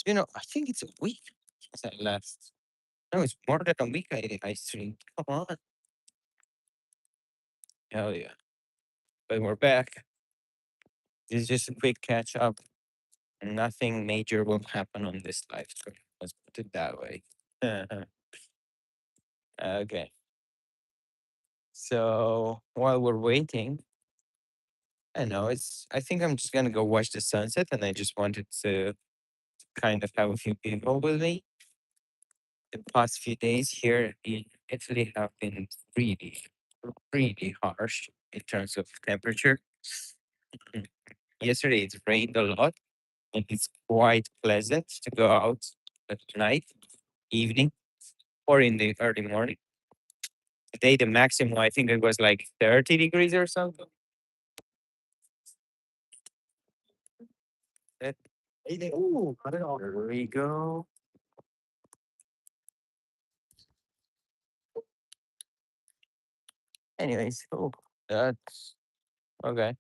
I think it's a week since I last. No, it's more than a week I streamed. Come on. Hell yeah. But we're back. This is just a quick catch up. Nothing major will happen on this live stream. Let's put it that way. Okay. So while we're waiting, I know I think I'm just gonna go watch the sunset, and I just wanted to kind of have a few people with me. The past few days here in Italy have been really, really harsh in terms of temperature. Mm. Yesterday it rained a lot, and it's quite pleasant to go out at night, evening, or in the early morning. Today the maximum I think it was like 30 degrees or something. That- Ooh, there we go. Anyways, oh, that's okay.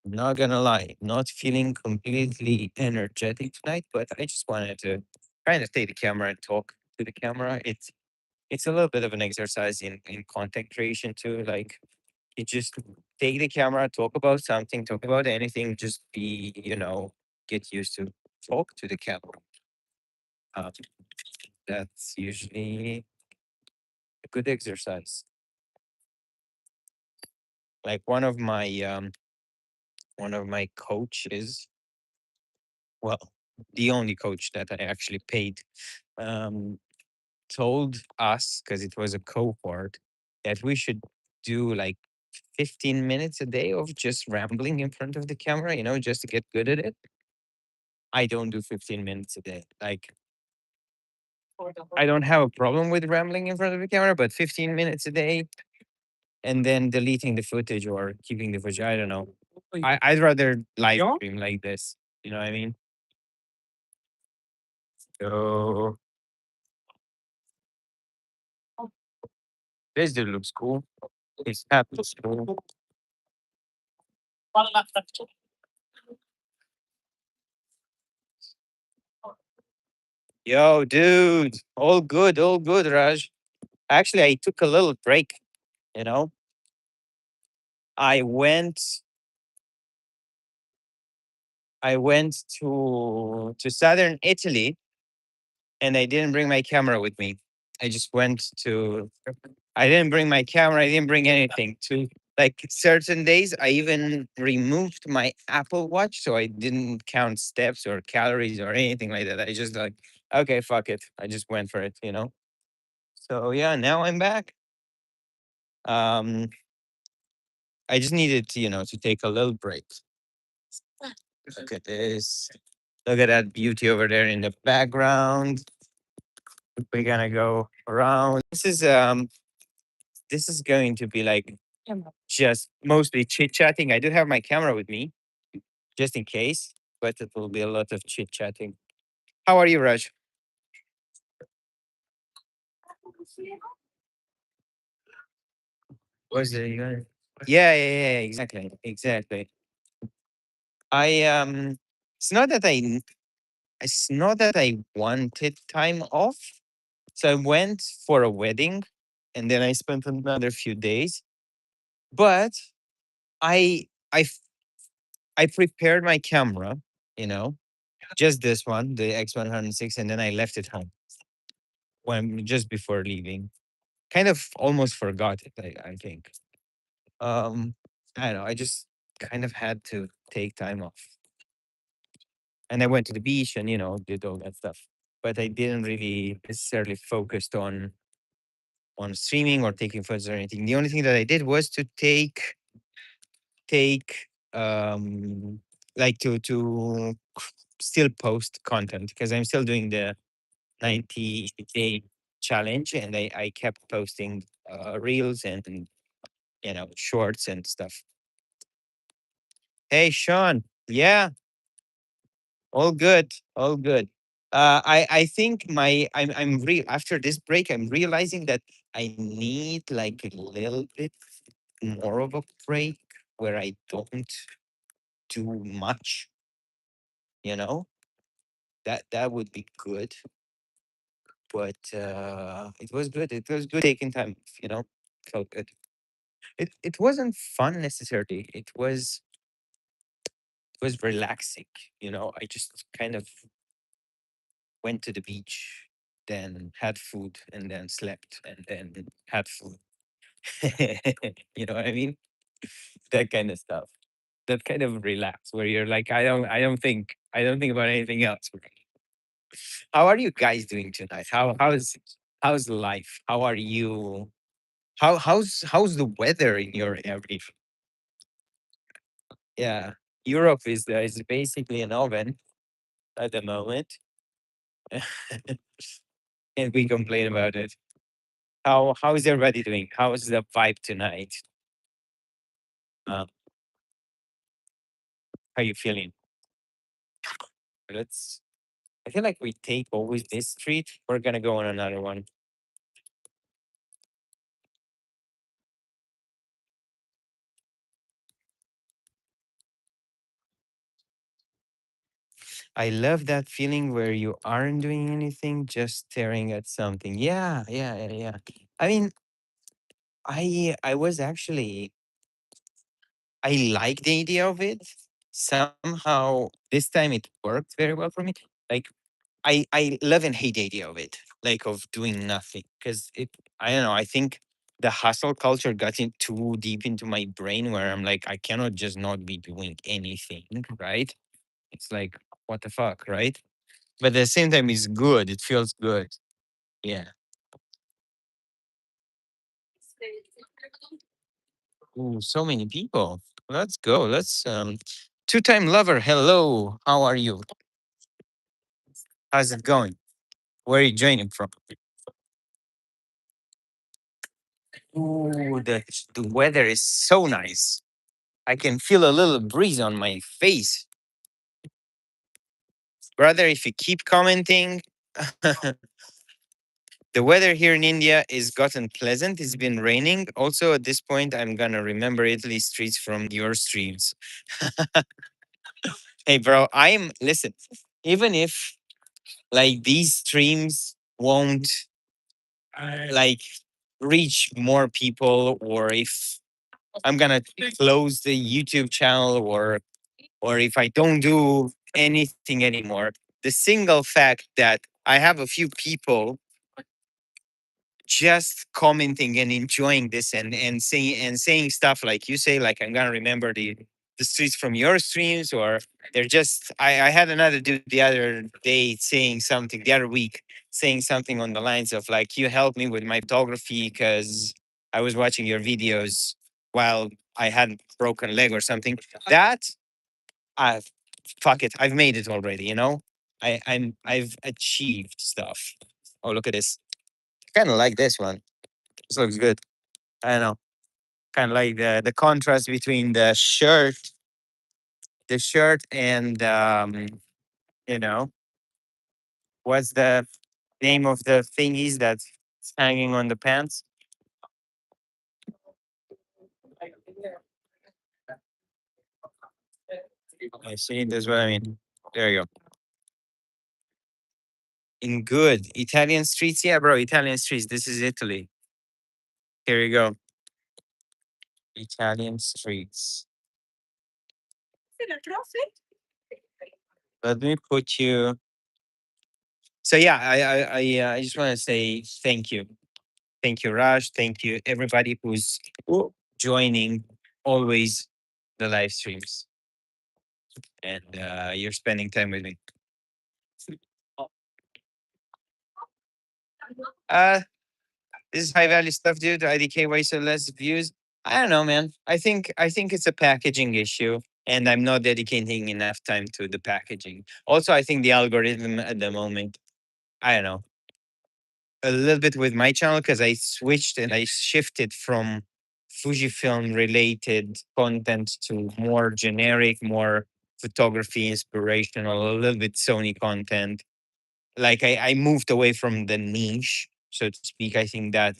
Not gonna lie, not feeling completely energetic tonight, but I just wanted to kind of take the camera and talk to the camera. It's a little bit of an exercise in content creation too. Like you just take the camera, talk about something, talk about anything, just be, get used to talk to the camera. Um, that's usually a good exercise. Like one of my coaches, well, the only coach that I actually paid, um, told us, because it was a cohort, that we should do like 15 minutes a day of just rambling in front of the camera, just to get good at it. I don't do 15 minutes a day. Like, I don't have a problem with rambling in front of the camera, but 15 minutes a day and then deleting the footage or keeping the footage, I don't know. I'd rather live stream like this. You know what I mean? So this dude looks cool. His hat looks cool. Yo, dude, all good, Raj. Actually, I took a little break. You know, I went, I went to southern Italy, and I didn't bring my camera with me. I just went to. I didn't bring my camera. I didn't bring anything. To like certain days, I even removed my Apple Watch, so I didn't count steps or calories or anything like that. I just like, okay, fuck it. I just went for it. So yeah, now I'm back. Um, I just needed to take a little break. Look at this. Look at that beauty over there in the background. We're gonna go around. This is going to be like just mostly chit chatting. I do have my camera with me just in case, but it will be a lot of chit chatting. How are you, Raj? What's the yeah, exactly, exactly. I it's not that I wanted time off. So I went for a wedding and then I spent another few days. But I I f- I prepared my camera, you know, just this one, the X106, and then I left it home when just before leaving. Kind of almost forgot it, I think. Um I don't know, I just kind of had to take time off. And I went to the beach and did all that stuff. But I didn't really necessarily focused on streaming or taking photos or anything. The only thing that I did was to take like to still post content because I'm still doing the 90-day challenge, and I kept posting reels and shorts and stuff. Hey Sean, yeah, all good, all good. I think I'm real after this break. I'm realizing that I need like a little bit more of a break. where I don't do much, you know, that would be good. But it was good. It was good taking time, felt good. It wasn't fun necessarily. It was relaxing. I just kind of went to the beach, then had food, and then slept, and then had food. You know what I mean? That kind of stuff. That kind of relax where you're like, I don't think about anything else. How are you guys doing tonight? How's life? How are you? How's the weather in your area? Yeah, Europe is basically an oven at the moment, and we complain about it. How is everybody doing? How is the vibe tonight? Um, how you feeling? Let's. I feel like we take always this street. We're gonna go on another one. I love that feeling where you aren't doing anything, just staring at something. Yeah, yeah, yeah, yeah. I mean, I was actually I like the idea of it. Somehow this time it worked very well for me. Like I love and hate the idea of it, like of doing nothing. Because I don't know, I think the hustle culture got in too deep into my brain where I'm like, I cannot just not be doing anything, right? It's like, what the fuck, right? But at the same time, it's good. It feels good. Yeah. Ooh, so many people. Let's go. Let's two-time lover. Hello. How are you? How's it going? Where are you joining from? Ooh, the weather is so nice. I can feel a little breeze on my face. Brother, if you keep commenting, the weather here in India is gotten pleasant. It's been raining. Also, at this point, I'm gonna remember Italy streets from your streams. Hey, bro, listen, even if like these streams won't like reach more people, or if I'm gonna close the YouTube channel, or if I don't do anything anymore, the single fact that I have a few people just commenting and enjoying this, and saying stuff like you say, like I'm gonna remember the streets from your streams, or they're just I had another dude the other day saying something the other week, saying something on the lines of like, you helped me with my photography because I was watching your videos while I had a broken leg or something. That I fuck it, I've made it already, I've achieved stuff. Oh, look at this. Kind of like this one. This looks good. I don't know. Kind of like the contrast between the shirt and you know, what's the name of the thingies that's hanging on the pants? I see. That's what I mean. There you go. In good Italian streets, yeah, bro. Italian streets. This is Italy. Here you go. Italian streets. Let me put you. So yeah, I just want to say thank you. Thank you, Raj. Thank you, everybody who's joining always the live streams, and you're spending time with me. Uh, this is high value stuff, dude. IDK, why so less views? I don't know, man. I think it's a packaging issue, and I'm not dedicating enough time to the packaging. Also, I think the algorithm at the moment, I don't know, a little bit with my channel because I switched and I shifted from Fujifilm related content to more generic, more photography inspirational, a little bit Sony content. Like I moved away from the niche, so to speak. I think that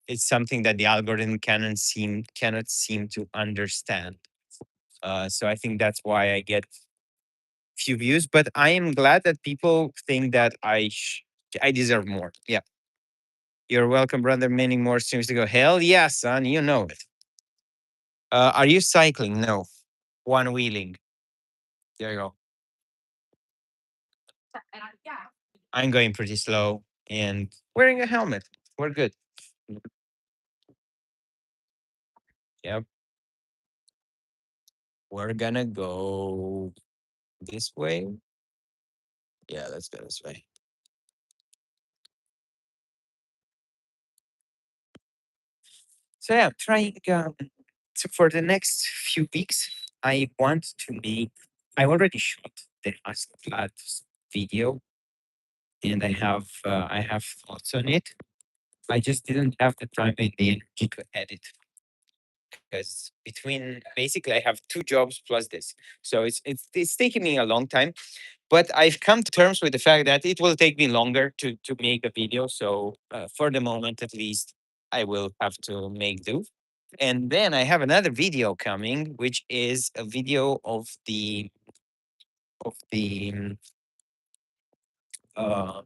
it's something that the algorithm cannot seem to understand. So I think that's why I get few views. But I am glad that people think that I deserve more. Yeah, you're welcome, brother. Many more streams to go. Hell yeah, son. You know it. Are you cycling? No, one wheeling. There you go. I'm going pretty slow and wearing a helmet. We're good. Yep. We're gonna go this way. Yeah, let's go this way. So yeah, trying. So for the next few weeks, I want to make. I already shot the last video, and I have thoughts on it. I just didn't have the time and the energy to edit because between basically I have two jobs plus this, so it's taking me a long time. But I've come to terms with the fact that it will take me longer to make a video. So for the moment, at least, I will have to make do. And then I have another video coming, which is a video of the uh,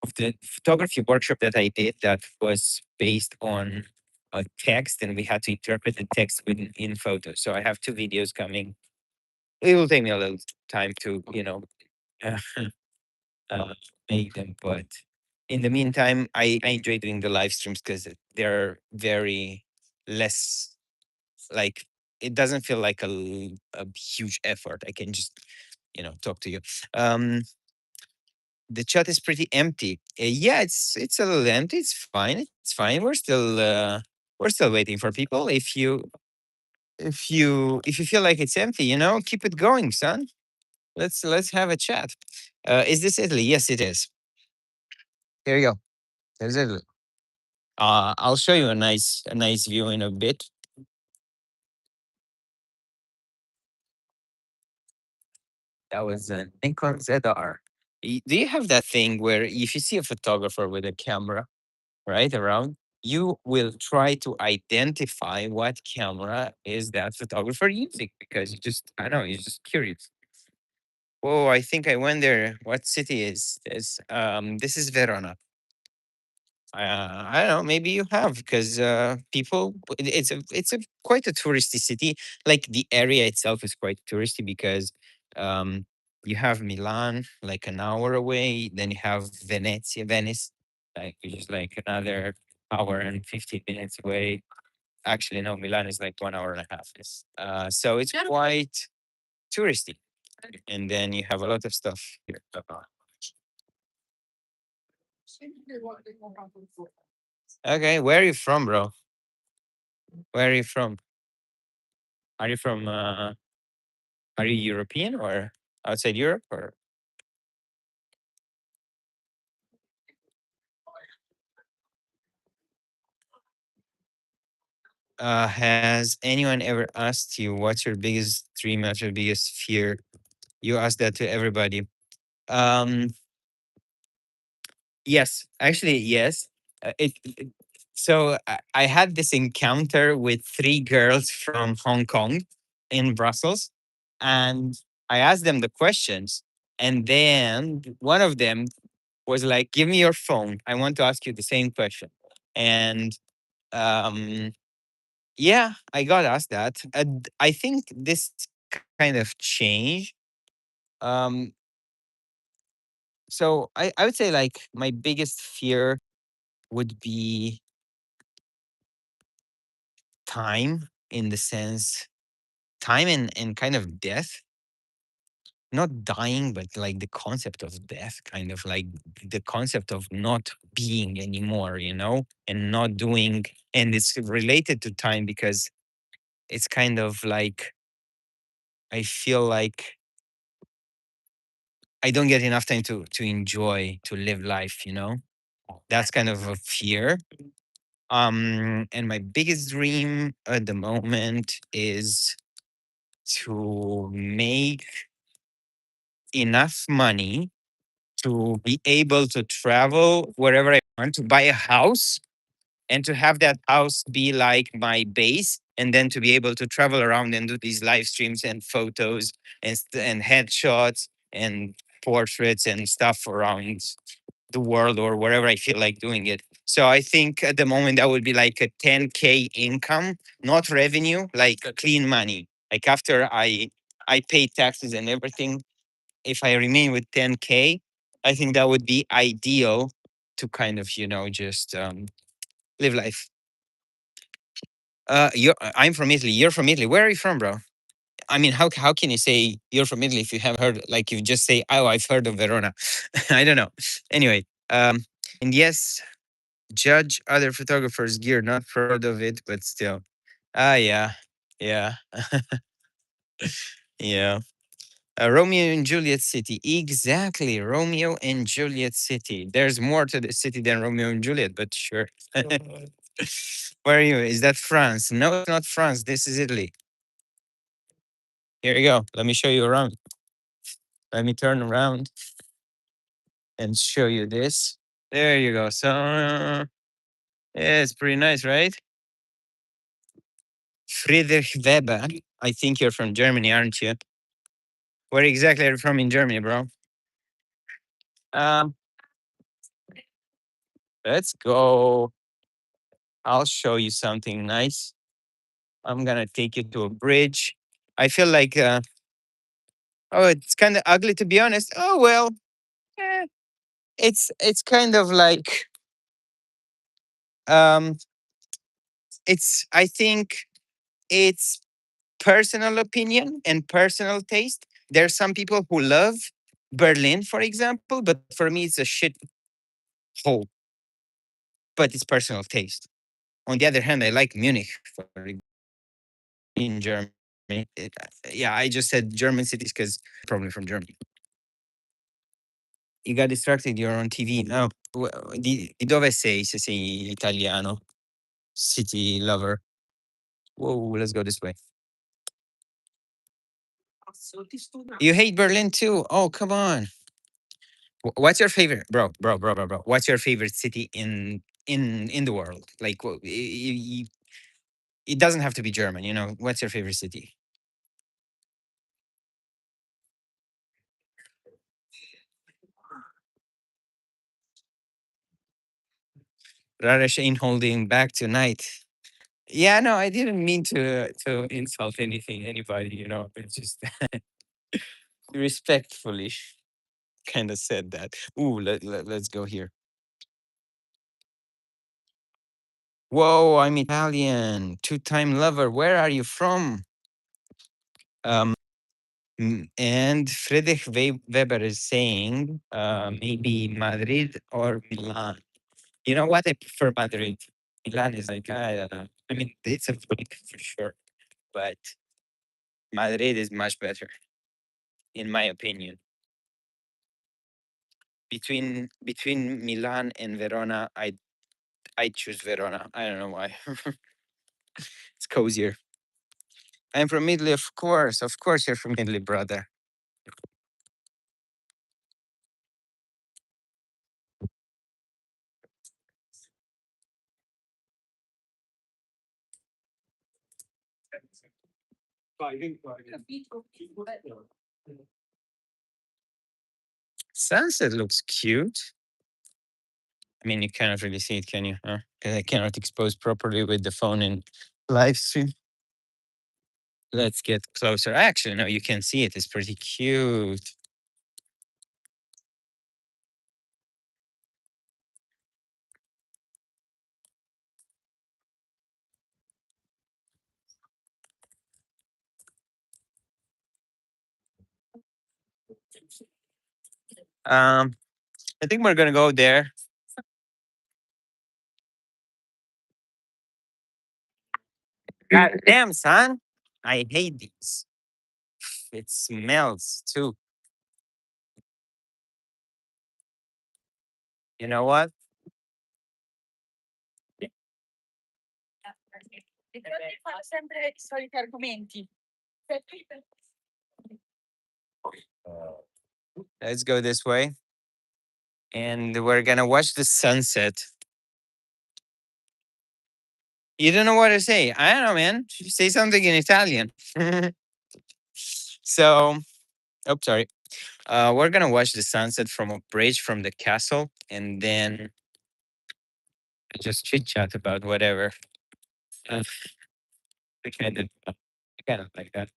of the photography workshop that I did that was based on a text, and we had to interpret the text in photos. So I have two videos coming. It will take me a little time to uh, make them. But in the meantime, I enjoy doing the live streams because they're very less like it doesn't feel like a huge effort. I can just talk to you. Um, the chat is pretty empty. Yeah, it's a little empty. It's fine. It's fine. We're still waiting for people. If you feel like it's empty, keep it going, son. Let's have a chat. Is this Italy? Yes, it is. Here you go. There's Italy. I'll show you a nice view in a bit. That was an Nikon ZR. Do you have that thing where if you see a photographer with a camera right around, you will try to identify what camera is that photographer using because I don't know, you're just curious. Whoa, I think I went there. What city is this? This is Verona. I don't know. Maybe you have because people. It's a quite a touristy city. Like the area itself is quite touristy because um, you have Milan like an hour away. Then you have Venice, which is like another hour and 15 minutes away. Actually, no, Milan is like 1 hour and a half. Yes. So it's quite touristy, and then you have a lot of stuff here. Okay, where are you from, bro? Where are you from? Are you from? Are you European or outside Europe or? Has anyone ever asked you what's your biggest dream, what's your biggest fear? You ask that to everybody. Um, yes, actually, yes. So I had this encounter with three girls from Hong Kong in Brussels, and I asked them the questions, and then one of them was like, "Give me your phone. I want to ask you the same question." And um, yeah, I got asked that. I think this kind of change. Um, so I would say like my biggest fear would be time in the sense time and kind of death, not dying, but like the concept of death, kind of like the concept of not being anymore, and not doing. And it's related to time because it's kind of like I feel like I don't get enough time to enjoy, to live life, That's kind of a fear. And my biggest dream at the moment is to make enough money to be able to travel wherever I want, to buy a house and to have that house be like my base and then to be able to travel around and do these live streams and photos and headshots and portraits and stuff around the world or wherever I feel like doing it. So I think at the moment that would be like a 10K income, not revenue, like clean money. Like after I pay taxes and everything, if I remain with 10K, I think that would be ideal to kind of, just live life. I'm from Italy. You're from Italy. Where are you from, bro? I mean, how can you say you're from Italy if you have heard, like you just say, oh, I've heard of Verona. I don't know. Anyway, and yes, judge other photographers' gear. Not proud of it, but still. Ah, yeah, yeah, yeah. Romeo and Juliet City. Exactly. Romeo and Juliet City. There's more to the city than Romeo and Juliet, but sure. Where are you? Is that France? No, it's not France. This is Italy. Here you go. Let me show you around. Let me turn around and show you this. There you go. So, yeah, it's pretty nice, right? Friedrich Weber. I think you're from Germany, aren't you? Where exactly are you from in Germany, bro? Um, let's go. I'll show you something nice. I'm gonna take you to a bridge. I feel like, oh, it's kind of ugly to be honest. Oh well, eh, it's kind of like, um, it's I think it's personal opinion and personal taste. There's some people who love Berlin, for example, but for me it's a shit hole. But it's personal taste. On the other hand, I like Munich in Germany. Yeah, I just said German cities because probably from Germany. You got distracted. You're on TV. No, di dove sei se sei italiano? City lover. Whoa, let's go this way. You hate Berlin too? Oh, come on. What's your favorite, bro? What's your favorite city in the world? Like, it doesn't have to be German. What's your favorite city? Raresh ain't holding back tonight. Yeah, no, I didn't mean to insult anybody. It's just respectfully kind of said that. Ooh, let's go here. Whoa, I'm Italian, two-time lover. Where are you from? Um, and Friedrich Weber is saying maybe Madrid or Milan. You know what? I prefer Madrid. Milan is like, I don't know. I mean, it's a flick for sure, but Madrid is much better, in my opinion. Between Milan and Verona, I choose Verona. I don't know why. It's cozier. I'm from Italy, of course. Of course, you're from Italy, brother. Sunset looks cute. I mean, you cannot really see it, can you? Huh? 'Cause I cannot expose properly with the phone in live stream. Let's get closer. Actually, no, you can see it. It's pretty cute. Um, I think we're gonna go there. God damn, son. I hate these. It smells too. You know what? Let's go this way. And we're gonna watch the sunset. You don't know what to say. I don't know, man. Say something in Italian. So, oh, sorry. We're gonna watch the sunset from a bridge from the castle, and then just chit chat about whatever. Uh, I kind of like that.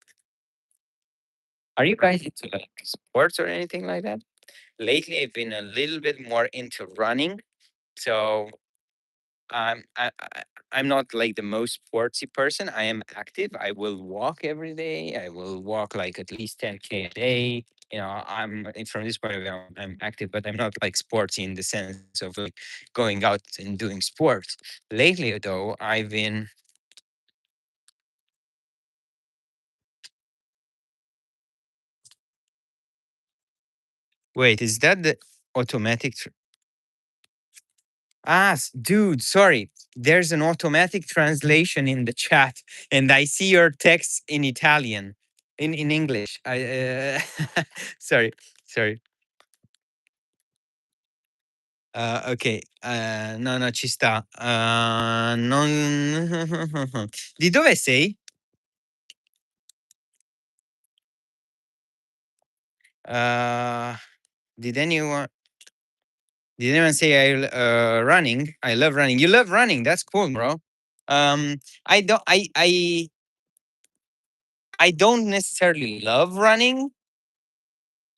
Are you guys into like sports or anything like that? Lately, I've been a little bit more into running. So I'm not like the most sportsy person. I am active. I will walk every day. I will walk like at least 10K a day. From this point of view, I'm active, but I'm not like sportsy in the sense of like going out and doing sports. Lately, though, I've been. Wait, is that the automatic? Dude, sorry. There's an automatic translation in the chat, and I see your text in Italian, in English. Sorry, sorry. Ok, no, no, ci sta. Di dove sei? Uh, did anyone did anyone say running? I love running. You love running. That's cool, bro. I don't I don't necessarily love running.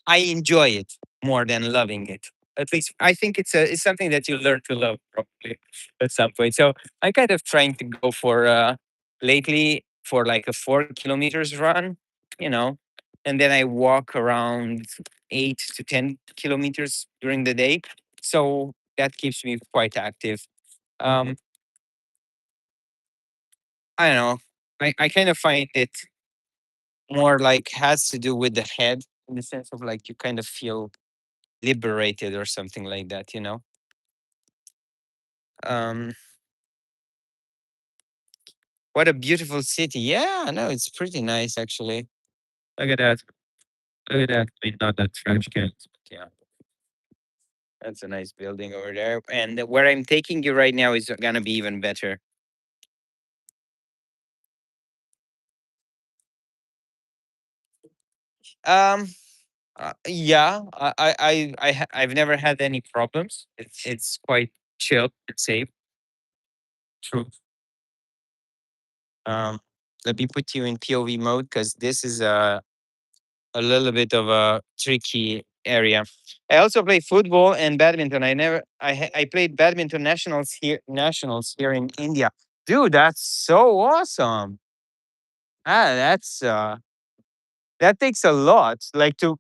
I enjoy it more than loving it. At least I think it's something that you learn to love probably at some point. So I'm kind of trying to go for lately for like a 4 kilometers run, you know, and then I walk around 8 to 10 kilometers during the day. So that keeps me quite active. Um, I don't know. I kind of find it more like has to do with the head in the sense of like you kind of feel liberated or something like that, you know. um what a beautiful city. Yeah, no, it's pretty nice actually. Look at that. Look at that. I mean, not that French can, but yeah, that's a nice building over there, and where I'm taking you right now is gonna be even better. um yeah, I've never had any problems. It's quite chill and safe. True. um Let me put you in POV mode because this is a little bit of a tricky area. I also play football and badminton. I played badminton nationals here in India. Dude, that's so awesome. That's that takes a lot. Like to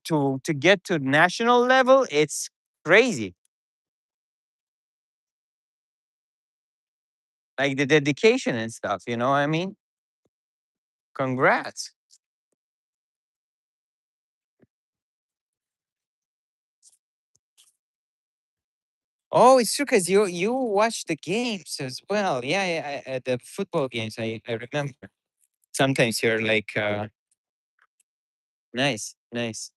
get to national level, it's crazy. Like the dedication and stuff, you know what I mean? Congrats. Oh, it's true because you watch the games as well. Yeah, yeah, the football games. I remember. Sometimes you're like, nice, nice.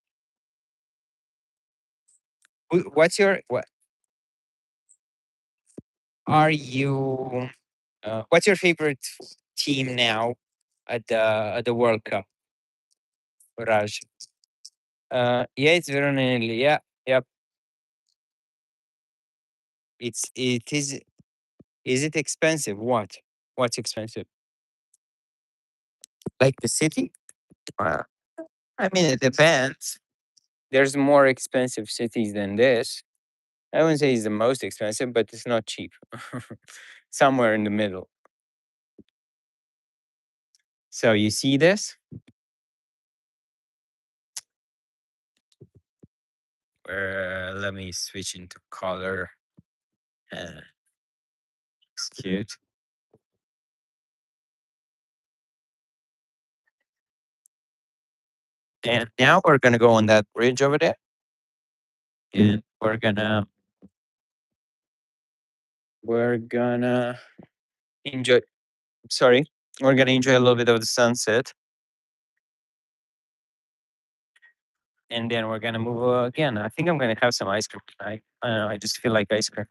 What are you? What's your favorite team now at the World Cup, Raj? Yeah, it's Veronelli. Yeah, yep. It is. Is it expensive? What? What's expensive? Like the city? Uh, I mean, it depends. There's more expensive cities than this. I wouldn't say it's the most expensive, but it's not cheap. Somewhere in the middle. So you see this? Let me switch into color. Uh, it's cute. And now we're gonna go on that bridge over there, and we're gonna enjoy. Sorry, we're gonna enjoy a little bit of the sunset, and then we're gonna move again. I think I'm gonna have some ice cream tonight. I don't know. I just feel like ice cream.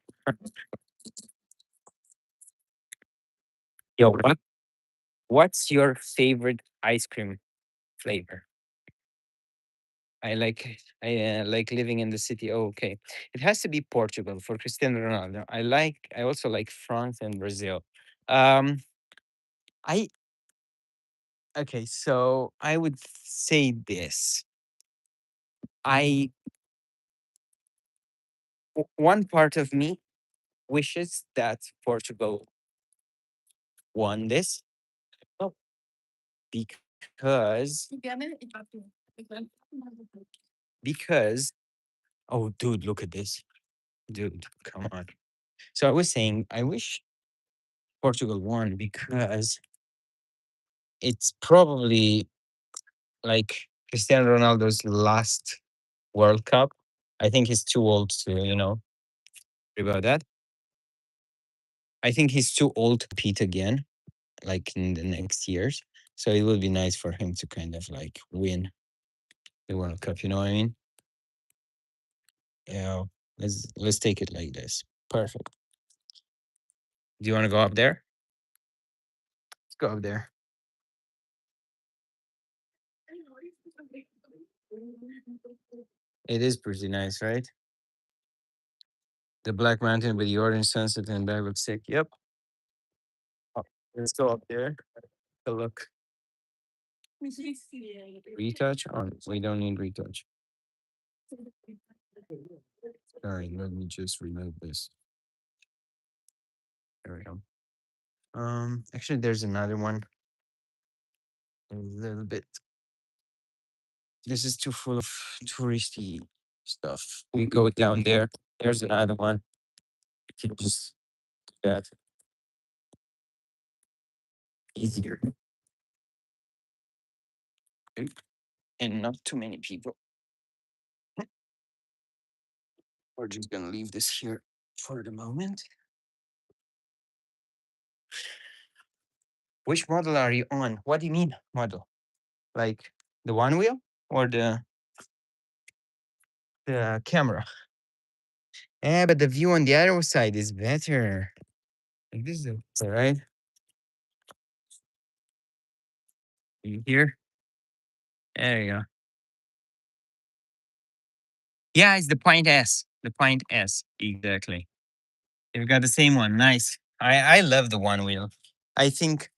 Yo, what's your favorite ice cream flavor? I like living in the city. Oh, okay. It has to be Portugal for Cristiano Ronaldo. I also like France and Brazil. Um I okay, so I would say this. I One part of me wishes that Portugal won this. Oh, because because oh dude, look at this. Dude, come on. So I was saying I wish Portugal won because it's probably like Cristiano Ronaldo's last World Cup. I think he's too old to, worry about that. I think he's too old to compete again, like in the next years. So it would be nice for him to kind of like win the World Cup. You know what I mean? Yeah. Let's take it like this. Perfect. Do you want to go up there? Let's go up there. It is pretty nice, right? The Black Mountain with the orange sunset and back looks sick. Yep. Oh, let's go up there. Take a look. Retouch? Oh, we don't need retouch. Sorry, let me just remove this. There we go. Actually, there's another one. A little bit. This is too full of touristy stuff. We go down there. There's another one. You can just do that easier. Okay. And not too many people. We're just gonna leave this here for the moment. Which model are you on? What do you mean model? Like the one wheel or the camera? Yeah, but the view on the other side is better. Like this is all right. You here? There you go. Yeah, it's the Point S. The Point S. Exactly. You've got the same one. Nice. I love the one wheel. I think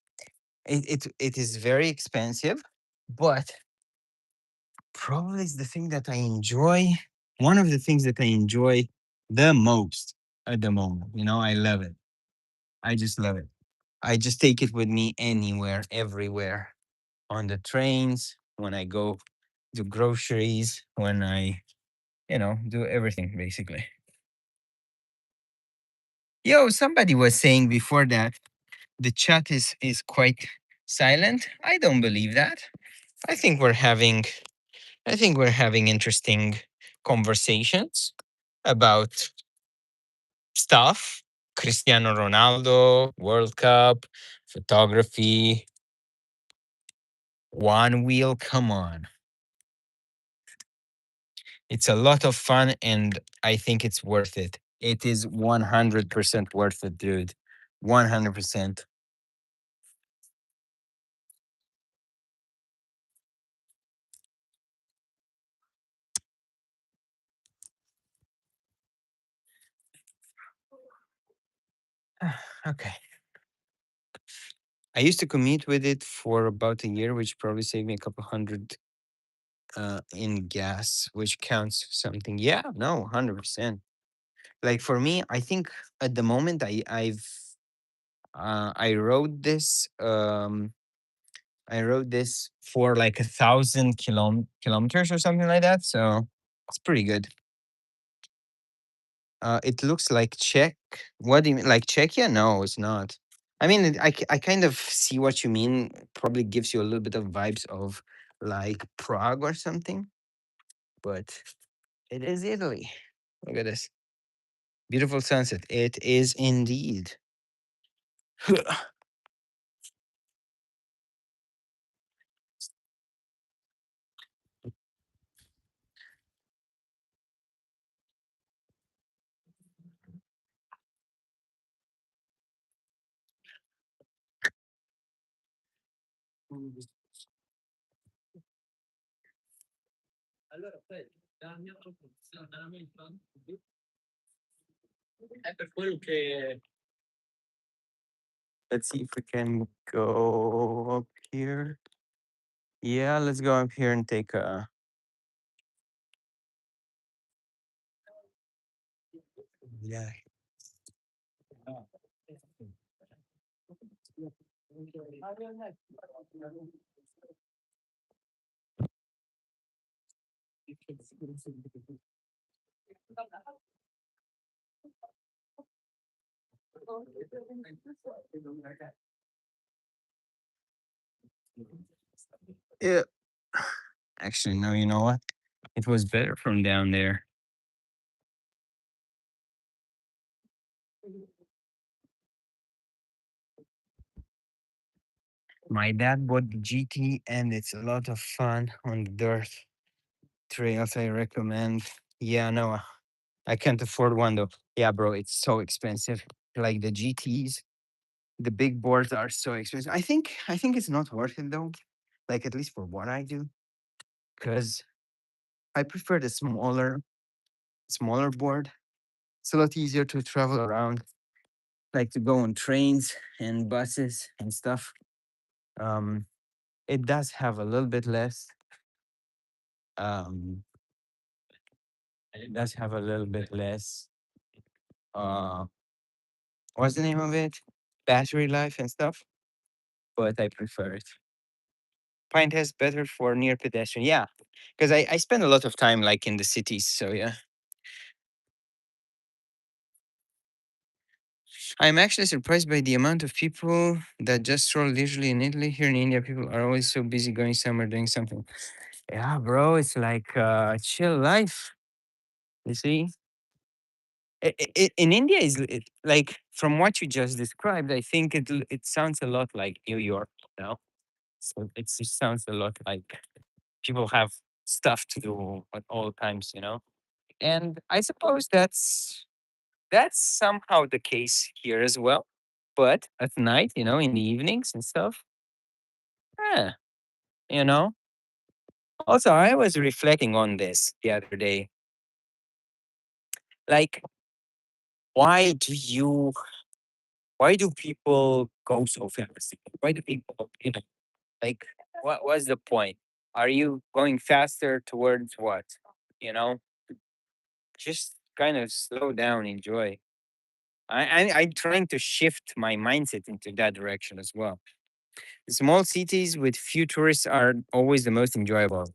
it is very expensive, but probably it's the thing that I enjoy. One of the things that I enjoy the most at the moment. I love it. I just love it. I just take it with me anywhere, everywhere. On the trains, when I go do groceries, when I, do everything basically. Yo, somebody was saying before that the chat is quite silent. I don't believe that. I think we're having I think we're having interesting conversations about stuff. Cristiano Ronaldo, World Cup, photography, one wheel, come on. It's a lot of fun and I think it's worth it. It is 100% worth it, dude. 100%. Okay. I used to commute with it for about a year, which probably saved me a couple hundred in gas, which counts something. Yeah, no, 100%. Like for me, I think at the moment I rode this for like 1,000 kilometers or something like that. So it's pretty good. It looks like Czech. What do you mean? Like Czechia? No, it's not. I mean, I kind of see what you mean. Probably gives you a little bit of vibes of like Prague or something, but it is Italy. Look at this. Beautiful sunset. It is indeed. Let's see if we can go up here. Yeah, let's go up here and take a. Yeah. Yeah. Actually, no, you know what? It was better from down there. My dad bought the GT and it's a lot of fun on the dirt trails. I recommend. Yeah, no, I can't afford one though. Yeah, bro, it's so expensive. Like the GTs, the big boards are so expensive. I think it's not worth it though. Like at least for what I do, because I prefer the smaller board. It's a lot easier to travel around, like to go on trains and buses and stuff. Um, it does have a little bit less. Um, it does have a little bit less. Uh, what's the name of it? Battery life and stuff. But I prefer it. Pine has better for near pedestrian. Yeah, because I spend a lot of time like in the cities. So yeah, I'm actually surprised by the amount of people that just stroll leisurely in Italy. Here in India, people are always so busy going somewhere, doing something. Yeah, bro, it's like chill life. You see, in India is like from what you just described. I think it sounds a lot like New York. You know, so it just sounds a lot like people have stuff to do at all times. You know, and I suppose that's somehow the case here as well. But at night, in the evenings and stuff, yeah, you know. Also, I was reflecting on this the other day. Like, why do you why do people go so fast? Why do people, like, what's the point? Are you going faster towards what? You know, just kind of slow down, enjoy. I'm trying to shift my mindset into that direction as well. Small cities with few tourists are always the most enjoyable.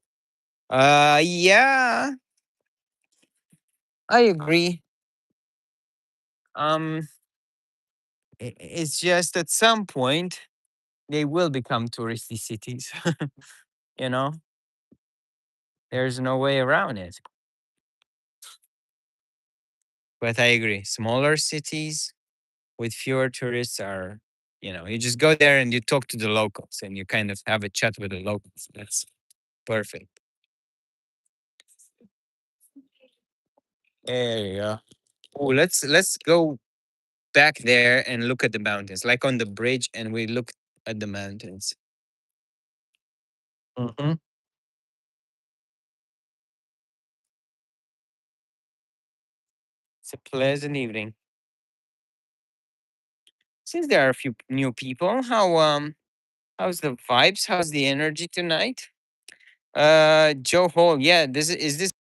Yeah, I agree. Um, it's just at some point they will become touristy cities. you know, there's no way around it. But I agree. Smaller cities with fewer tourists are, you just go there and you talk to the locals and you kind of have a chat with the locals. That's perfect. There you go. Oh, let's go back there and look at the mountains, like on the bridge, and we look at the mountains. Hmm. It's a pleasant evening. Since there are a few new people, how's the vibes? How's the energy tonight? Joe Hall, yeah, this is this.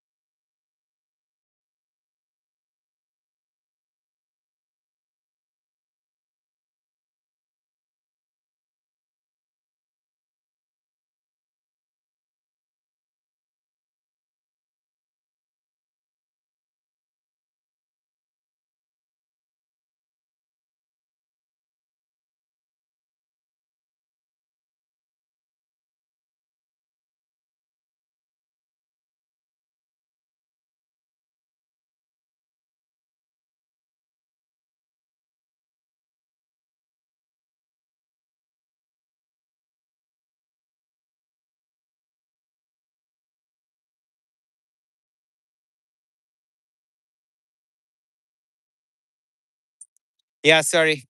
Yeah, sorry,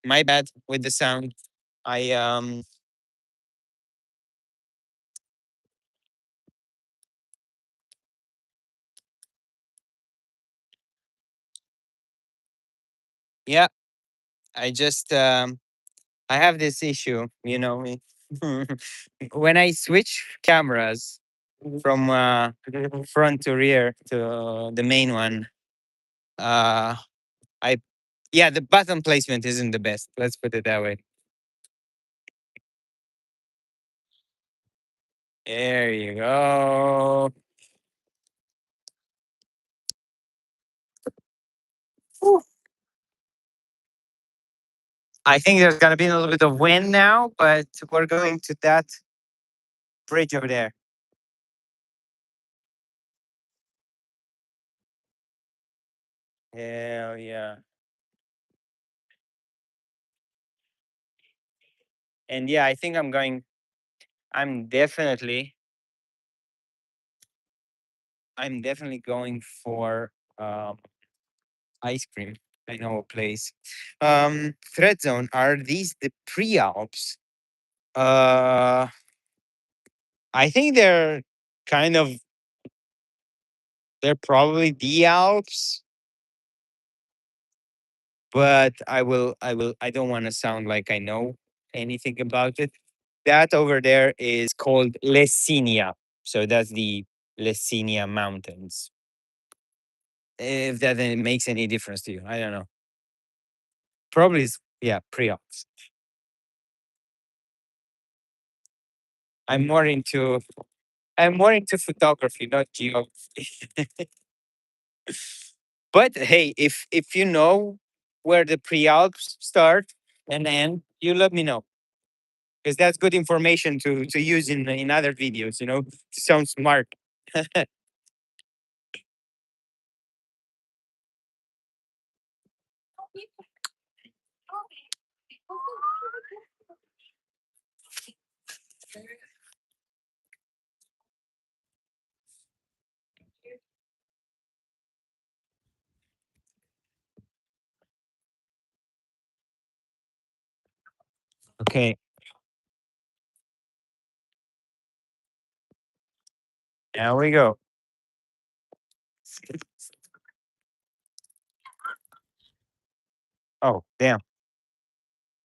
my bad with the sound. I Yeah, I just I have this issue, when I switch cameras from front to rear to the main one. Uh, I Yeah, the button placement isn't the best. Let's put it that way. There you go. Whew. I think there's gonna be a little bit of wind now, but we're going to that bridge over there. Hell yeah. And yeah, I think I'm definitely I'm definitely going for ice cream. I know a place. Thread zone, are these the pre-Alps? Uh I think kind of they're probably the Alps, but I don't want to sound like I know anything about it. That over there is called Lessinia. So that's the Lessinia Mountains. If that then makes any difference to you, I don't know. Probably is, yeah, pre-ops. I'm more into I'm more into photography, not geography. But hey, if you know where the pre-Alps start and end, you let me know because that's good information to use in other videos. To sound smart. Okay, now we go. Oh damn,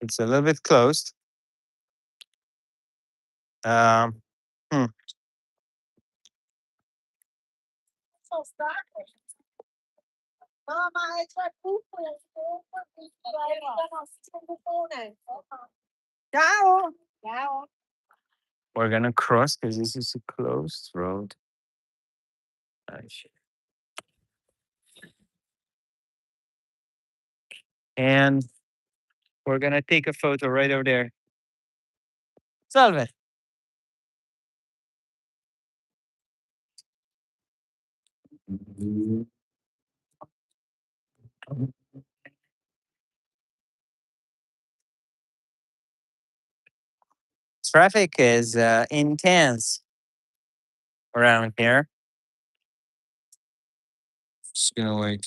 it's a little bit closed. Um, hmm. We're gonna cross because this is a closed road. Ah, shit. And we're gonna take a photo right over there. Salve. Traffic is intense around here. Just gonna wait.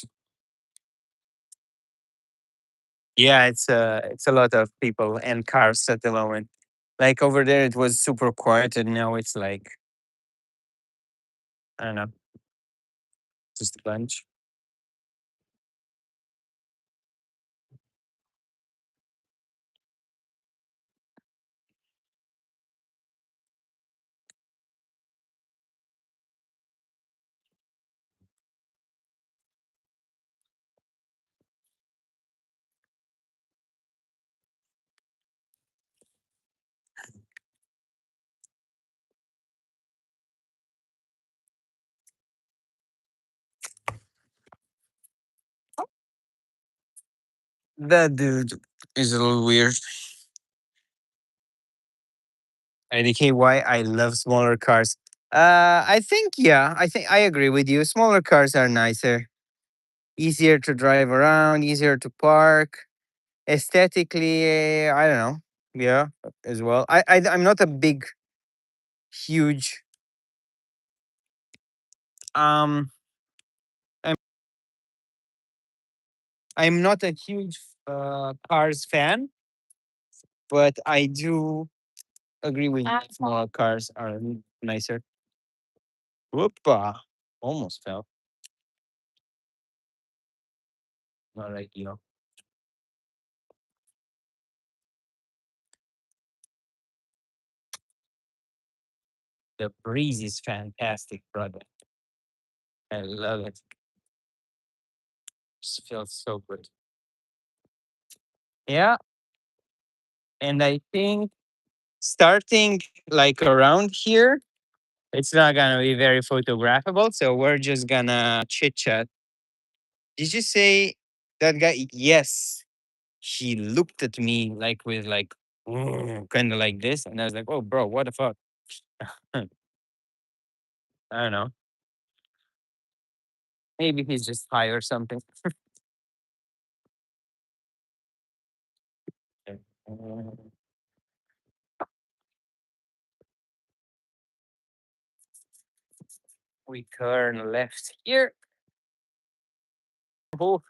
Yeah, it's a lot of people and cars at the moment. Like over there, it was super quiet, and now it's like I don't know, just a bunch. That dude is a little weird. IDK, why I love smaller cars. I think yeah, I think I agree with you. Smaller cars are nicer, easier to drive around, easier to park. Aesthetically, I don't know. Yeah, as well. I'm not a big, huge. Um, I'm I'm not a huge cars fan, but I do agree with you. Smaller cars are nicer. Whoopa! Almost fell. Not ideal. The breeze is fantastic, brother. I love it. Just feels so good. Yeah, and I think starting like around here, it's not gonna be very photographable. So we're just gonna chit chat. Did you say that guy? Yes. He looked at me like with like kind of like this, and I was like, "Oh, bro, what the fuck?" I don't know. Maybe he's just high or something. We turn left here. Oh,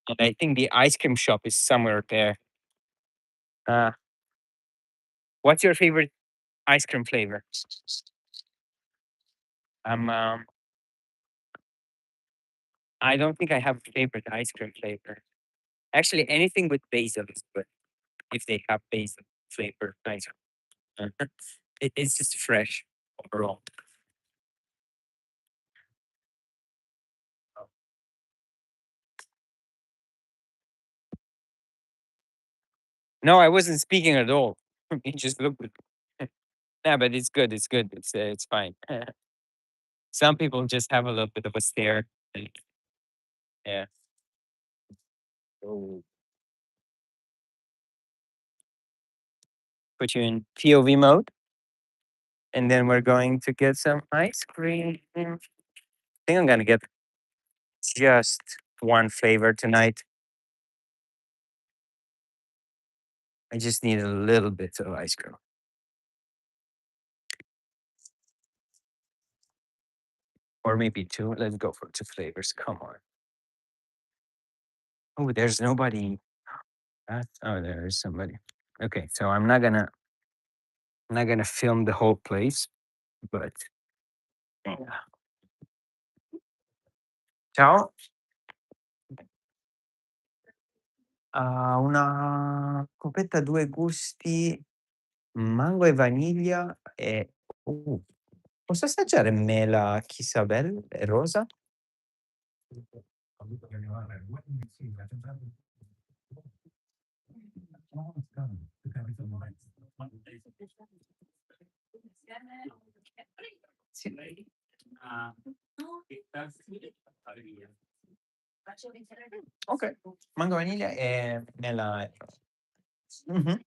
and I think the ice cream shop is somewhere there. Uh, what's your favorite ice cream flavor? Um, um, I don't think I have a favorite ice cream flavor. Actually, anything with basil is good if they have basil flavor ice cream. It's just fresh overall. No, I wasn't speaking at all. He just looked at me. Yeah, but it's good. It's good. It's fine. Some people just have a little bit of a stare. And, yeah. Oh. Put you in POV mode, and then we're going to get some ice cream. I think I'm gonna get just one flavor tonight. I just need a little bit of ice cream, or maybe two. Let's go for two flavors. Come on. Oh, there's nobody. Oh, there is somebody. Okay, so I'm not gonna film the whole place, but yeah. Ciao. Una coppetta 2 gusti, mango e vaniglia e posso assaggiare mela Chisabel e rosa? Okay, mango vaniglia e mela e rosa. Mh-mh.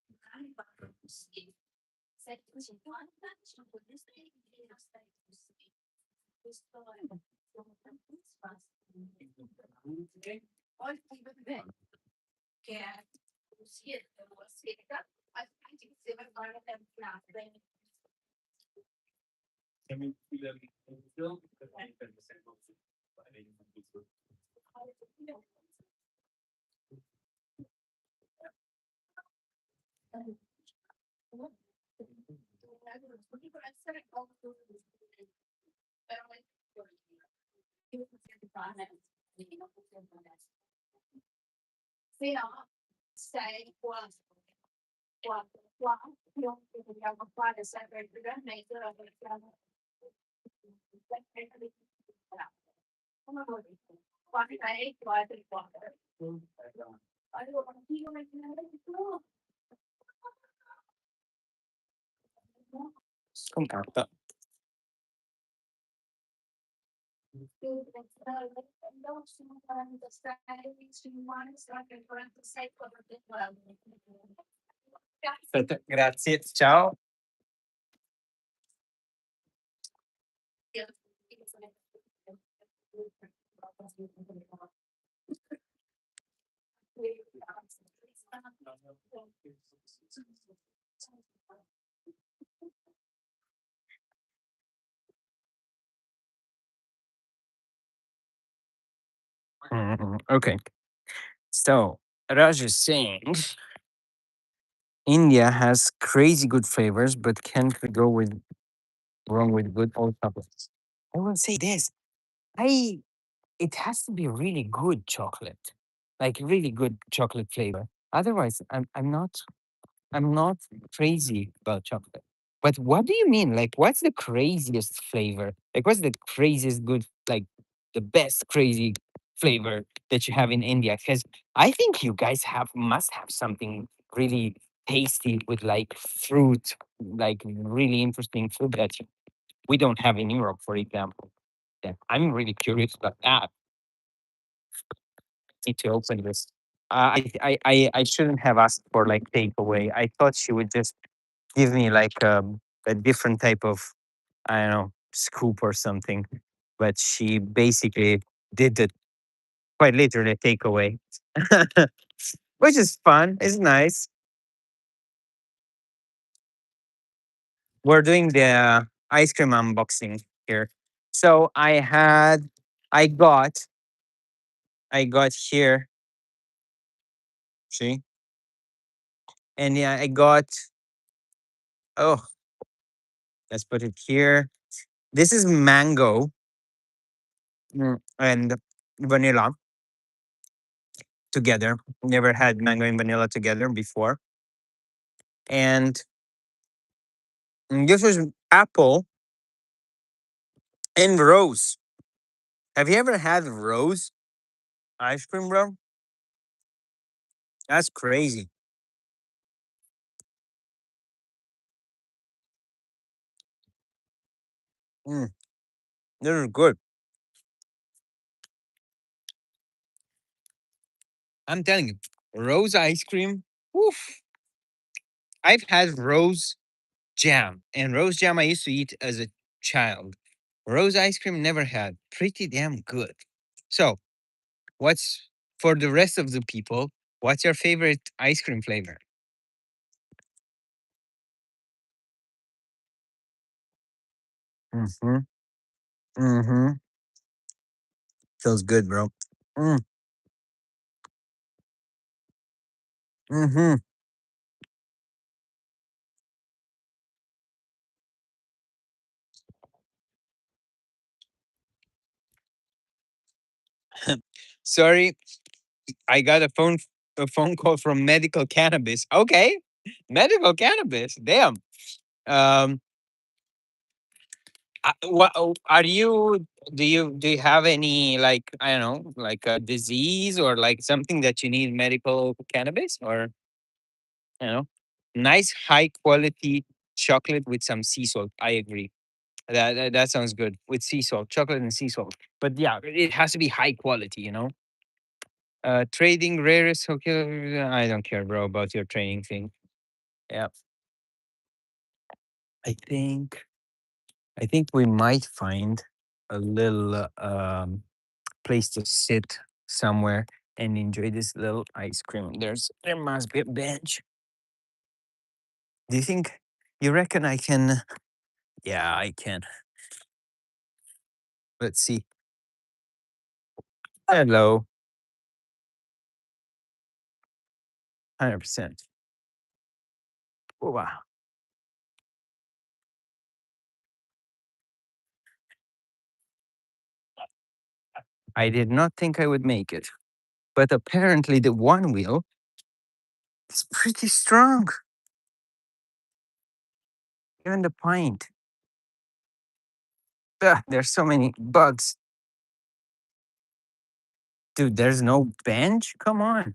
Scontata. Perfetto, grazie. Ciao. Okay. So Raj is saying India has crazy good flavors, but can't go with wrong with good old chocolates. I will say this. I It has to be really good chocolate, like really good chocolate flavor. Otherwise, I'm not crazy about chocolate. But what do you mean? Like, what's the craziest flavor? Like, what's the craziest good, like, the best crazy flavor that you have in India? Because I think you guys must have something really tasty with like fruit, like really interesting fruit that we don't have in Europe, for example. Yeah, I'm really curious about that. Need to open this. I shouldn't have asked for like takeaway. I thought she would just give me like a different type of, I don't know, scoop or something. But she basically did the quite literally takeaway, which is fun. It's nice. We're doing the ice cream unboxing here. So I got, I got here. See, and yeah, I got. Oh, let's put it here. This is mango and vanilla together. Never had mango and vanilla together before. And this was apple and rose. Have you ever had rose ice cream, bro? That's crazy. Mm, this is good. I'm telling you, rose ice cream. Oof. I've had rose jam, and rose jam I used to eat as a child. Rose ice cream never had. Pretty damn good. So, what's for the rest of the people? What's your favorite ice cream flavor? Mm-hmm. Mm-hmm. Feels good, bro. Mm, mm-hmm. Sorry, I got a phone call from medical cannabis. Okay, medical cannabis. Damn. Um, what are you? Do you have any like, I don't know, like a disease or like something that you need medical cannabis, or you know, nice high quality chocolate with some sea salt. I agree. That sounds good with sea salt, chocolate and sea salt. But yeah, it has to be high quality. Trading rarest. Okay, I don't care, bro, about your trading thing. Yeah, I think I think we might find a little place to sit somewhere and enjoy this little ice cream. There must be a bench. Do you think you reckon I can? Yeah, I can. Let's see. Hello, 100%. Oh, wow. I did not think I would make it, but apparently the one wheel is pretty strong. Even the pint. Ugh, there's so many bugs. Dude, there's no bench? Come on.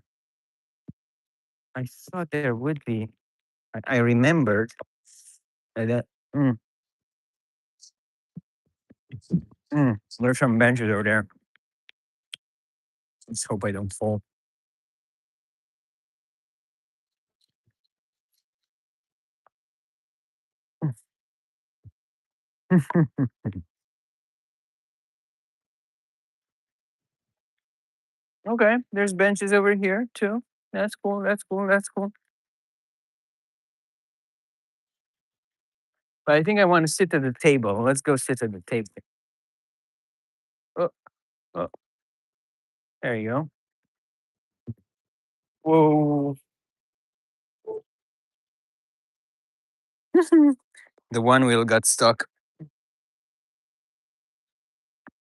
I thought there would be. I remembered that. Mm, there's some benches over there. Let's hope I don't fall. Okay, there's benches over here too. That's cool. That's cool. That's cool. But I think I want to sit at the table. Let's go sit at the table. Oh, oh, there you go. Whoa. The one wheel got stuck. It's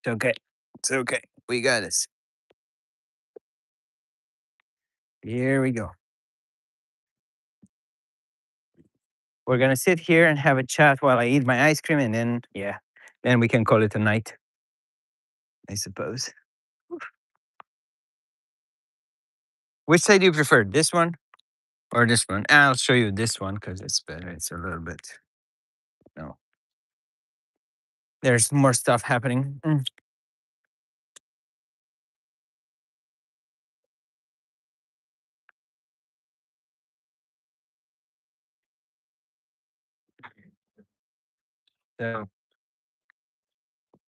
okay. It's okay. We got this. Here we go. we're gonna sit here and have a chat while I eat my ice cream, and then yeah, then we can call it a night, I suppose. Which side do you prefer, this one or this one? I'll show you this one because it's better. It's a little bit no. There's more stuff happening. So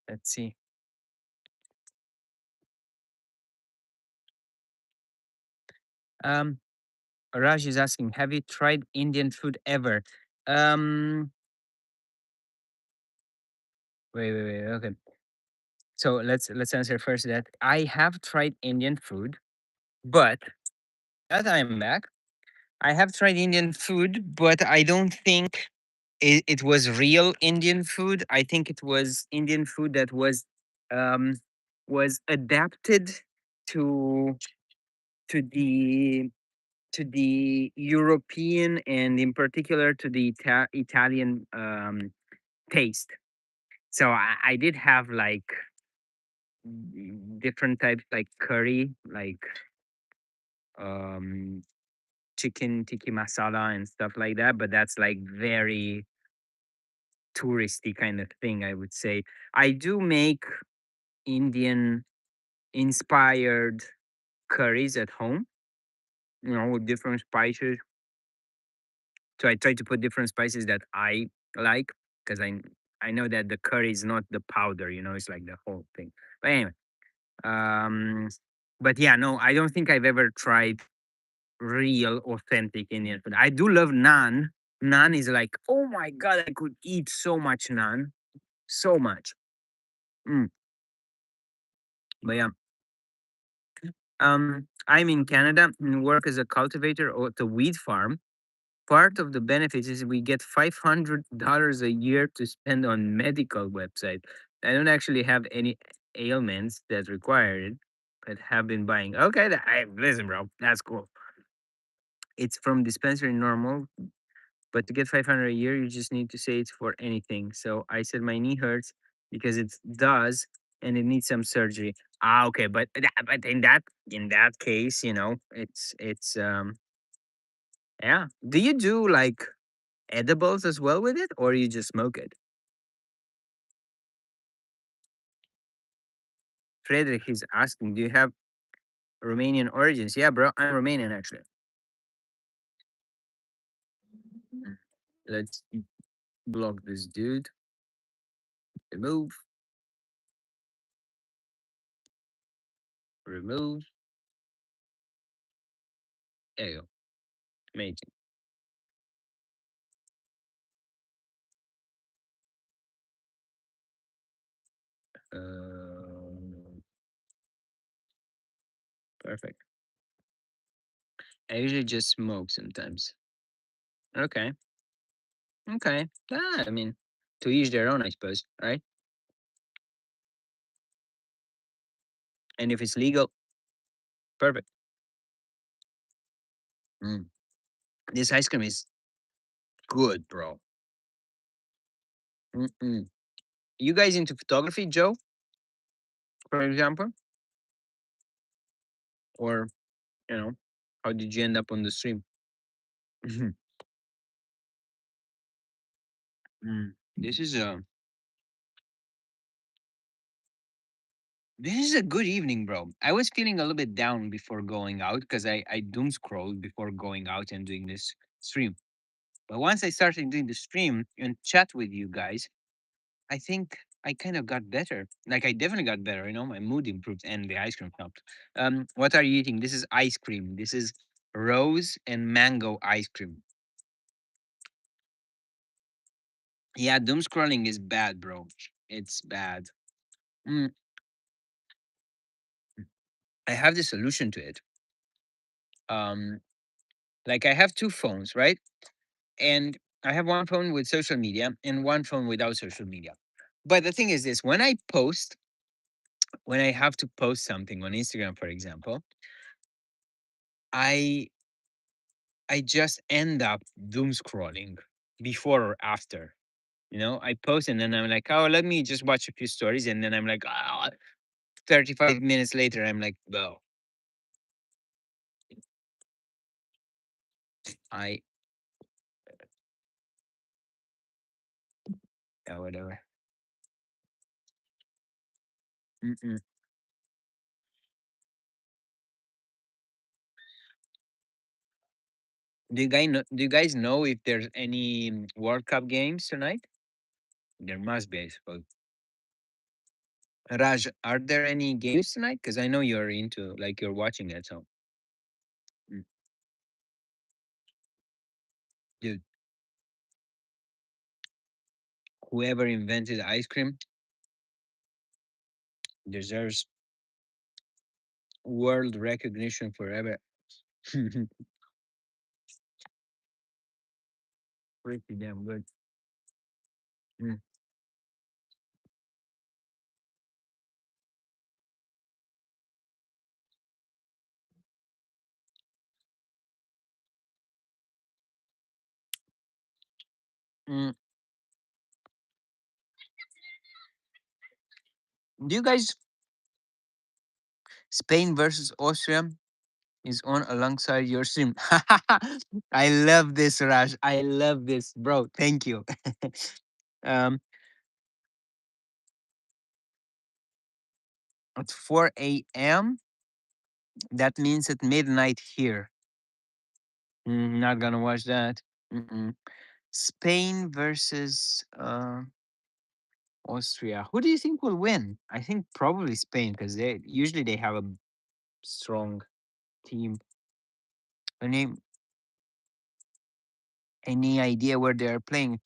let's see. Um, Raj is asking, have you tried Indian food ever? Um, wait. Okay. So let's answer first that I have tried Indian food, but as I'm back, I have tried Indian food, but I don't think it was real Indian food. I think it was Indian food that um was adapted to to the to the European and in particular to the Italian taste. So I did have like different types like curry, like um chicken tikka masala and stuff like that, but that's like very touristy kind of thing, I would say. I do make Indian inspired curries at home, with different spices. So I try to put different spices that I like because I know that the curry is not the powder, it's like the whole thing. But anyway, um, but yeah, no, I don't think I've ever tried real authentic Indian food. I do love naan. Naan is like, oh my god, I could eat so much naan, so much. Mm, but yeah, I'm in Canada and work as a cultivator at a wheat farm. Part of the benefits is we get $500 a year to spend on medical website. I don't actually have any ailments that require it, but have been buying. Okay, listen, bro, that's cool. It's from dispensary normal, but to get 500 a year, you just need to say it's for anything. So I said my knee hurts because it does, and it needs some surgery. Ah, okay, but in that case, it's yeah. Do you do like edibles as well with it, or you just smoke it? Frederick is asking, do you have Romanian origins? Yeah, bro, I'm Romanian actually. Mm. Let's block this dude. Remove, remove. There you go. Amazing. Perfect. I usually just smoke sometimes. Okay. Okay. I mean, to each their own, I suppose, right? And if it's legal, perfect. Mm. This ice cream is good, bro. Mm-mm. You guys into photography, Joe, for example? Or, you know, how did you end up on the stream? Mm. This is a this is a good evening, bro. I was feeling a little bit down before going out because I doom scrolled before going out and doing this stream. But once I started doing the stream and chat with you guys, I think I kind of got better. Like I definitely got better. My mood improved and the ice cream helped. What are you eating? This is ice cream. This is rose and mango ice cream. Yeah, doom scrolling is bad, bro. It's bad. Mm, I have the solution to it. Um, like I have two phones, right? And I have one phone with social media and one phone without social media. But the thing is this: when I have to post something on Instagram, for example, I I just end up doom scrolling. before or after. You know, I post and then I'm like, oh, let me just watch a few stories, and then I'm like, 35 minutes later, I'm like, well, I yeah, whatever. Mm-mm. Do you guys know if there's any World Cup games tonight? There must be, I suppose. Raj, are there any games tonight? Because I know you're into, like, you're watching it. So, mm, dude, whoever invented ice cream deserves world recognition forever. Pretty damn good. Mm, mm. Do you guys Spain versus Austria is on alongside your stream? I love this, Raj. I love this, bro. Thank you. um, at 4 a.m. That means at midnight here. Not gonna watch that. Mm-mm. Spain versus Austria. Who do you think will win? I think probably Spain because they have a strong team. Any any idea where they are playing?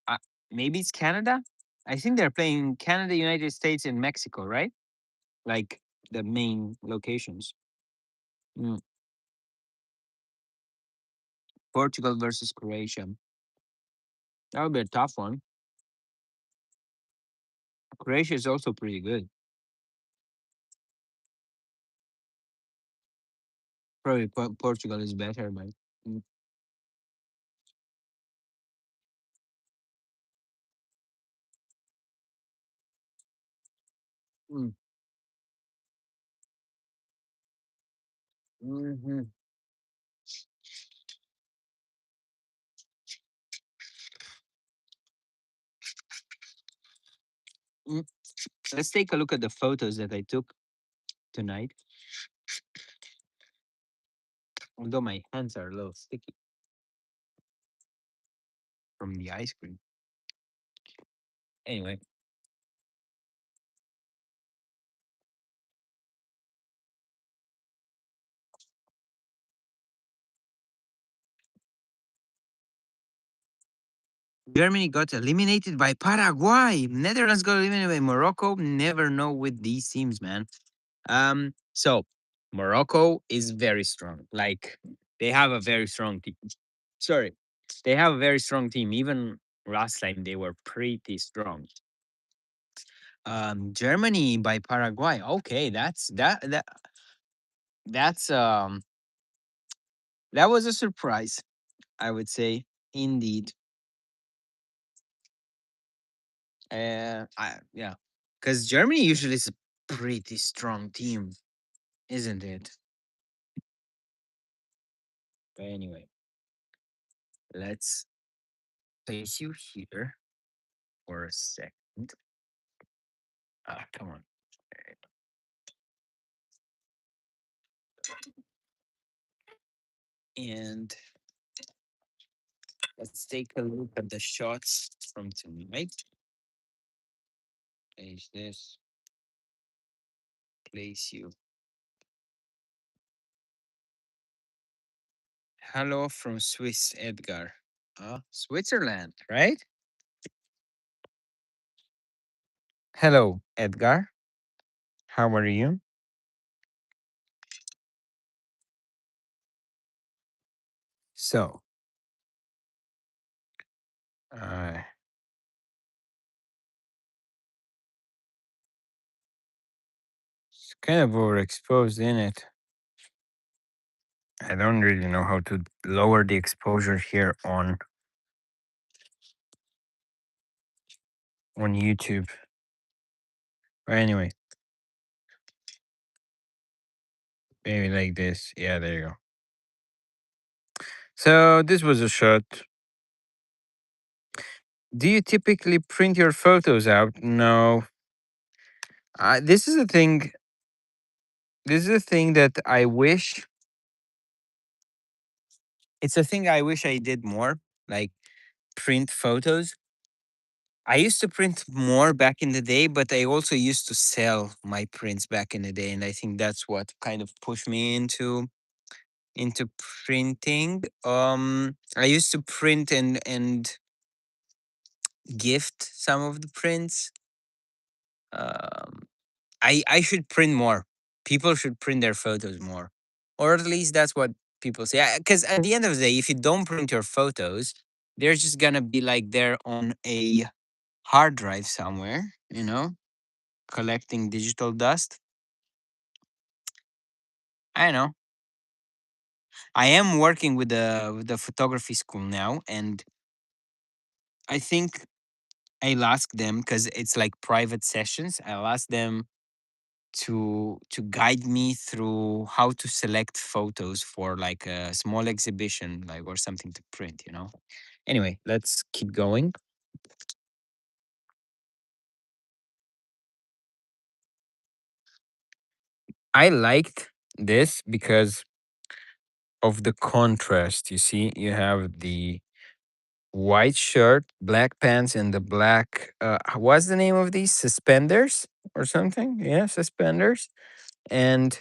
Uh, Maybe it's Canada. I think they're playing Canada, United States, and Mexico, right? Like the main locations. Mm. Portugal versus Croatia. That would be a tough one. Croatia is also pretty good. Probably Portugal is better, but mm, mm, mhm, mm. Let's take a look at the photos that I took tonight. Although my hands are a little sticky from the ice cream. Anyway, Germany got eliminated by Paraguay. Netherlands got eliminated by Morocco. Never know with these teams, man. So Morocco is very strong. Like they have a very strong team. Sorry, they have a very strong team. Even last time they were pretty strong. Germany by Paraguay. Okay, that's that was a surprise. I would say indeed. Yeah, because Germany usually is a pretty strong team, isn't it? But anyway, let's place you here for a second. Ah, come on. And let's take a look at the shots from tonight. Place this, place you. Hello from Swiss, Edgar. Switzerland, right? Hello, Edgar. How are you? So, uh, it's kind of overexposed in it. I don't really know how to lower the exposure here on on YouTube. Or anyway, maybe like this. Yeah, there you go. So this was a shot. Do you typically print your photos out? No. This is a thing. This is a thing that I wish. It's a thing I wish I did more. Like print photos. I used to print more back in the day, but I also used to sell my prints back in the day, and I think that's what kind of pushed me into printing. I used to print and gift some of the prints. Um, I should print more. People should print their photos more, or at least that's what people say. Because at the end of the day, if you don't print your photos, they're just gonna be like there on a hard drive somewhere, collecting digital dust. I know. I am working with the photography school now, and I think I'll ask them because it's like private sessions. I'll ask them to guide me through how to select photos for like a small exhibition, like or something to print. Anyway, let's keep going. I liked this because of the contrast. You see, you have the white shirt, black pants, and the black. What's the name of these suspenders or something? Yeah, suspenders. And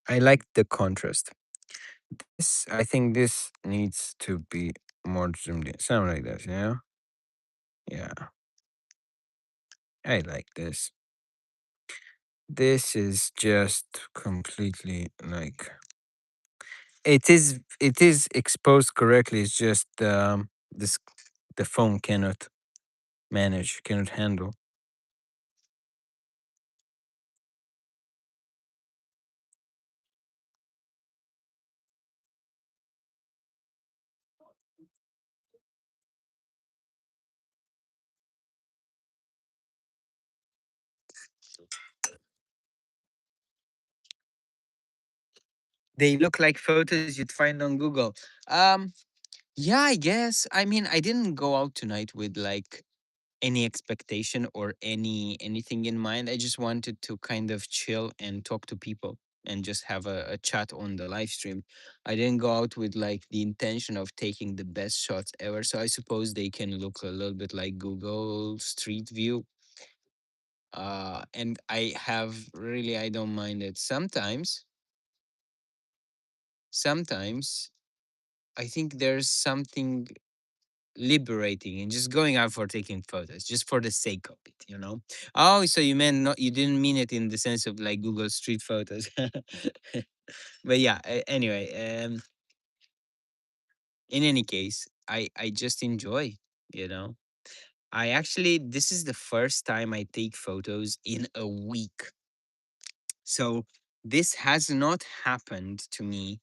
I like the contrast. I think this needs to be more zoomed in, something like this. Yeah, I like this. This is just completely like it is exposed correctly. It's just this the phone cannot handle. They look like photos you'd find on Google. Um, yeah, I guess. I mean, I didn't go out tonight with like any expectation or anything in mind. I just wanted to kind of chill and talk to people and just have a chat on the live stream. I didn't go out with like the intention of taking the best shots ever. So I suppose they can look a little bit like Google Street View. And I don't mind it. Sometimes I think there's something liberating and just going out for taking photos just for the sake of it. Oh, so you meant not, you didn't mean it in the sense of like Google Street photos. But yeah, anyway, in any case, I just enjoy, you know. I actually this is the first time I take photos in a week. So this has not happened to me.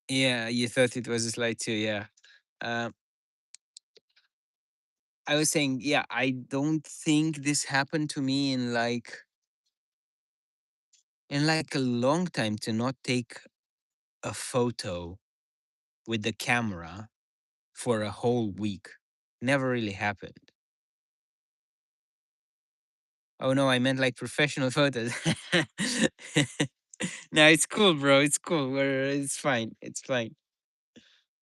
Yeah, you thought it was a slide too, yeah. Um I was saying, yeah, I don't think this happened to me in like a long time to not take a photo with the camera for a whole week. Never really happened. Oh no, I meant like professional photos. No, it's cool, bro. It's cool. It's fine. It's fine.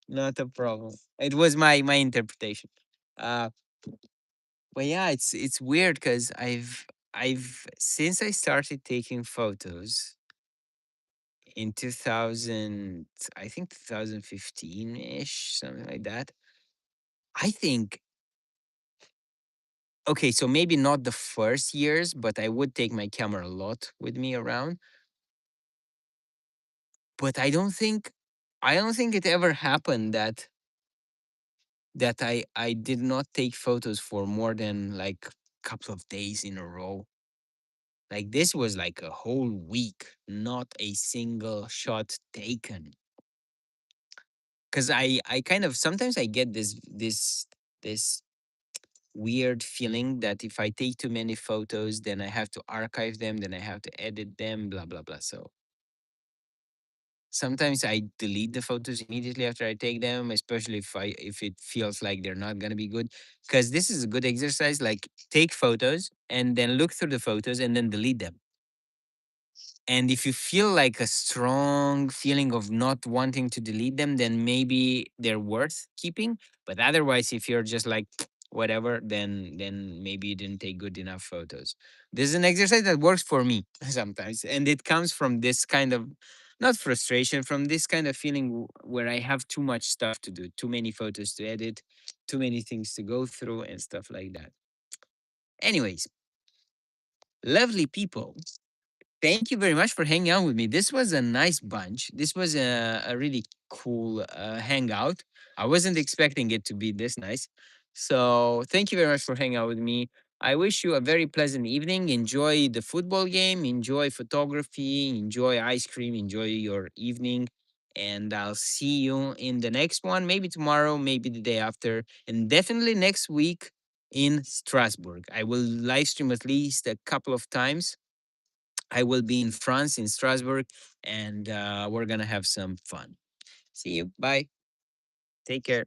Not a problem. It was my interpretation. Uh, but yeah, it's weird because I've since I started taking photos in 2000, I think 2015 ish, something like that. I think, okay, so maybe not the first years, but I would take my camera a lot with me around. But I don't think it ever happened that I did not take photos for more than like a couple of days in a row. Like this was like a whole week, not a single shot taken. because I kind of sometimes I get this weird feeling that if I take too many photos, then I have to archive them, then I have to edit them, blah blah blah. So sometimes I delete the photos immediately after I take them, especially if it feels like they're not gonna be good. Because this is a good exercise. Like take photos and then look through the photos and then delete them. And if you feel like a strong feeling of not wanting to delete them, then maybe they're worth keeping. But otherwise, if you're just like whatever, then maybe you didn't take good enough photos. This is an exercise that works for me sometimes, and it comes from this kind of not frustration, from this kind of feeling where I have too much stuff to do, too many photos to edit, too many things to go through, and stuff like that. Anyways, lovely people, thank you very much for hanging out with me. This was a nice bunch. This was a really cool hangout. I wasn't expecting it to be this nice. So, thank you very much for hanging out with me. I wish you a very pleasant evening. Enjoy the football game, enjoy photography, enjoy ice cream, enjoy your evening. And I'll see you in the next one, maybe tomorrow, maybe the day after, and definitely next week in Strasbourg. I will live stream at least a couple of times. I will be in France, in Strasbourg, and we're going to have some fun. See you. Bye. Take care.